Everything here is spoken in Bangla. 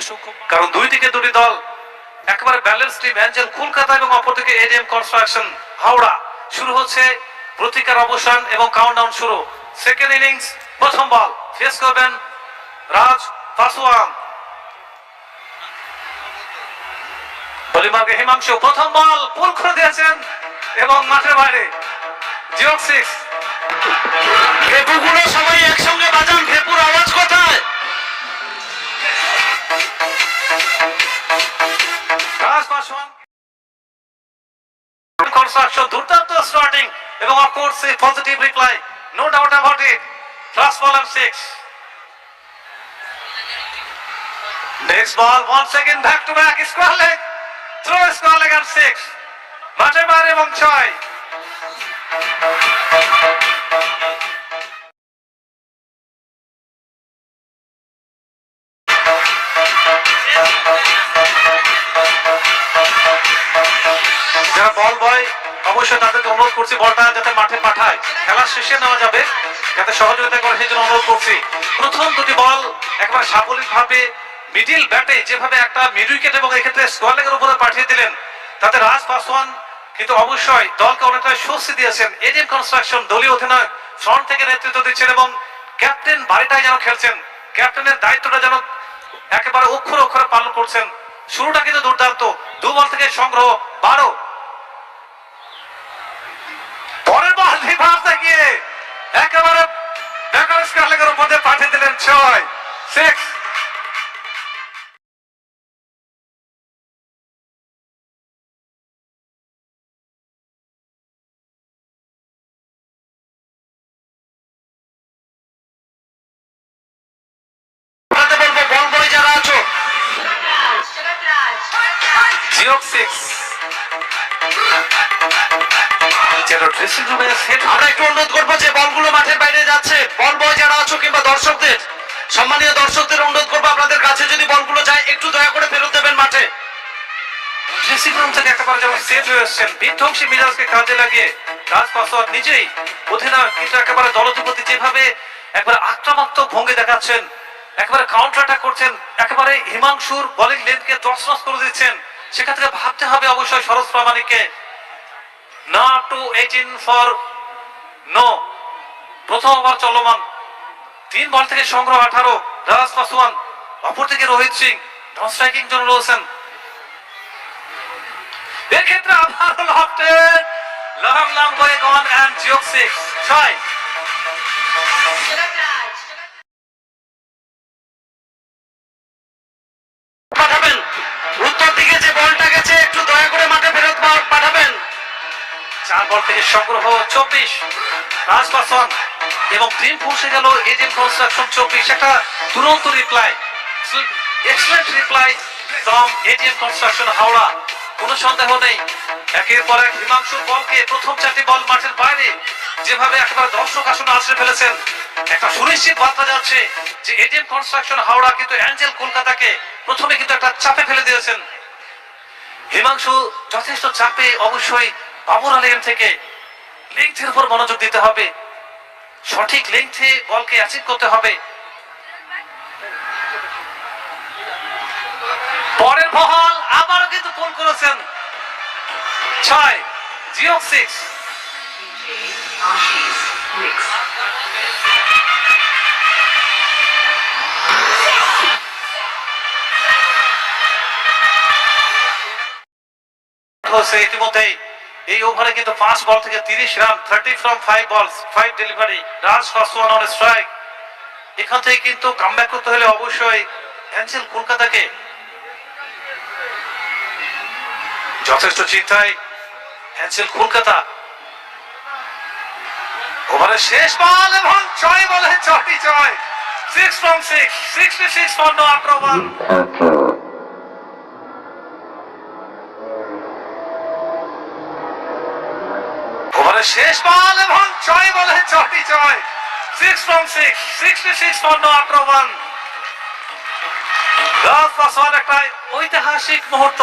অসংখ্য, কারণ দুই দিকে দুটি দল একেবারে ব্যালেন্স টিম। অ্যাঞ্জেল কলকাতা এবং অপরদিকে এডিএম কনস্ট্রাকশন হাওড়া। শুরু হচ্ছে প্রতিকার অবসান এবং কাউন্টডাউন শুরু। সেকেন্ড ইনিংস, প্রথম বল ফেস করবেন রাজ পাসওয়ান। বলিমার্গে হিমাংশু প্রথম বল পুল করে দিয়েছেন এবং মাঠের বাইরে। জিও 6 ভেপুগুলো সবাই একসঙ্গে বাজান। ভেপুর আওয়াজ কোথায়? রাজ পাসওয়ান কনস্ট্রাকশন দুর্দান্ত স্টার্টিং এবং of course a positive reply, no doubt about it. First ball and 6। Next ball once again back to back square leg, throw square leg and 6। মাঠের বাইরে এবং 6। যারা বল বয় অবশ্যই তাদেরকে অনুরোধ করছি বলটা যাতে মাঠে পাঠায়, খেলা শেষে নেওয়া যাবে, যাতে সহযোগিতা করে সেই জন্য অনুরোধ করছি। প্রথম দুটি বল একবার সাবলীল ভাবে মিডিল ব্যাটে যেভাবে একটা মিড উইকেট এবং এক্ষেত্রে স্কোয়ার লেগের উপরে পাঠিয়ে দিলেন, তাতে রাজ পাসওয়ান কিন্তু অবশ্যই দলকে অনেকটা স্বস্তি দিয়েছেন। এডিএম কনস্ট্রাকশন দলীয় অধিনায়ক ফ্রন্ট থেকে নেতৃত্ব দিচ্ছেন এবং ক্যাপ্টেন বাড়িটাই যেন খেলছেন, ক্যাপ্টেনের দায়িত্বটা যেন একেবারে অক্ষরে অক্ষরে পালন করছেন। শুরুটা কিন্তু দুর্দান্ত, দু বল থেকে সংগ্রহ 12। পরের বল রিভার্সে গিয়ে একেবারে ব্যাকার স্কোয়ার লেগের উপরে পাঠিয়ে দিলেন 6। বল বয় যারা আছো, জিও 6 যেন ড্রেসিং রুমে সেট। আমরা একটু অনুরোধ করবো যে বলগুলো মাঠের বাইরে যাচ্ছে, বল বয় যারা আছো কিংবা দর্শকদের, সম্মানীয় দর্শকদের অনুরোধ করবো আপনাদের কাছে যদি বলগুলো যায় একটু দয়া করে ফেরত দেবেন মাঠে। ড্রেসিং রুম থেকে একেবারে যেমন সেট হয়ে এসছেন, বিধ্বংসী মিজাজকে কাজে লাগিয়ে রাজ পাসওয়ান নিজেই অধিনায়ক কিন্তু একেবারে দলধিপতি যেভাবে একবারে আক্রমণাত্মক ভঙ্গি দেখাচ্ছেন, একেবারে কাউন্টার অ্যাটাক করছেন, একেবারে হিমাংশুর বোলিং লেন্থকে তছনছ করে দিচ্ছেন। সেখান থেকে ভাবতে হবে অবশ্যই সরোজ প্রামাণিককে। না টু 18 ফর নো। প্রথম ওভার চলমান, 3 বল থেকে সংগ্রহ 18। রাজ পাসওয়ান, অপরদিকে রোহিত সিং নন স্ট্রাইকিং জন্য রয়েছেন। এক্ষেত্রে আবার লফটেড লং বয়ে গন এন্ড জিও 6 6। পাঠাবেন উত্তর দিকে যে বলটা গেছে একটু দয়া করে মাঠে ফেরত পাঠাবেন। 4 বল থেকে সংগ্রহ 24 রাজ পাসওয়ান এবং টিম পৌঁছে গেল এডিএম কনস্ট্রাকশন 24। একটা দুরন্ত reply, excellent reply from ADM construction Howrah. কোনো সন্দেহ নেই একের পর এক হিমাংশুর বলকে প্রথম 4টি বল মাঠের বাইরে যেভাবে একেবারে দর্শক আসনে আছড়ে ফেলেছেন, একটা সুনিশ্চিত বার্তা যাচ্ছে যে এডিএম কনস্ট্রাকশন হাওড়া কিন্তু অ্যাঞ্জেল কলকাতাকে প্রথমে কিন্তু একটা চাপে ফেলে দিয়েছেন। হিমাংশু যথেষ্ট চাপে, অবশ্যই বাবর আলীম থেকে লেংথের উপর মনোযোগ দিতে হবে, সঠিক লেংথে বলকে অ্যাচিভ করতে হবে। পরের বল আবারও কিন্তু পুল করেছেন 6 জিও 6। ইতিমধ্যেই এই ওভারে কিন্তু 5 বল থেকে 30 রান, 30 ফ্রম 5 বলস 5 delivery. Raj Paswan on strike. এখান থেকে কিন্তু কামব্যাক করতে হলে অবশ্যই অ্যাঞ্জেল কলকাতাকে যথেষ্ট চিন্তায় অ্যাঞ্জেল কলকাতা। ওভারের শেষ বল এবং 6 বলে 6টি 6। 6 from 6, 66 for no after one. ওভারের শেষ বল এবং 6 বলে 6টি 6। 6 from 6, 66 for no after one. রাজ পাসওয়ান একটা ঐতিহাসিক মুহূর্ত।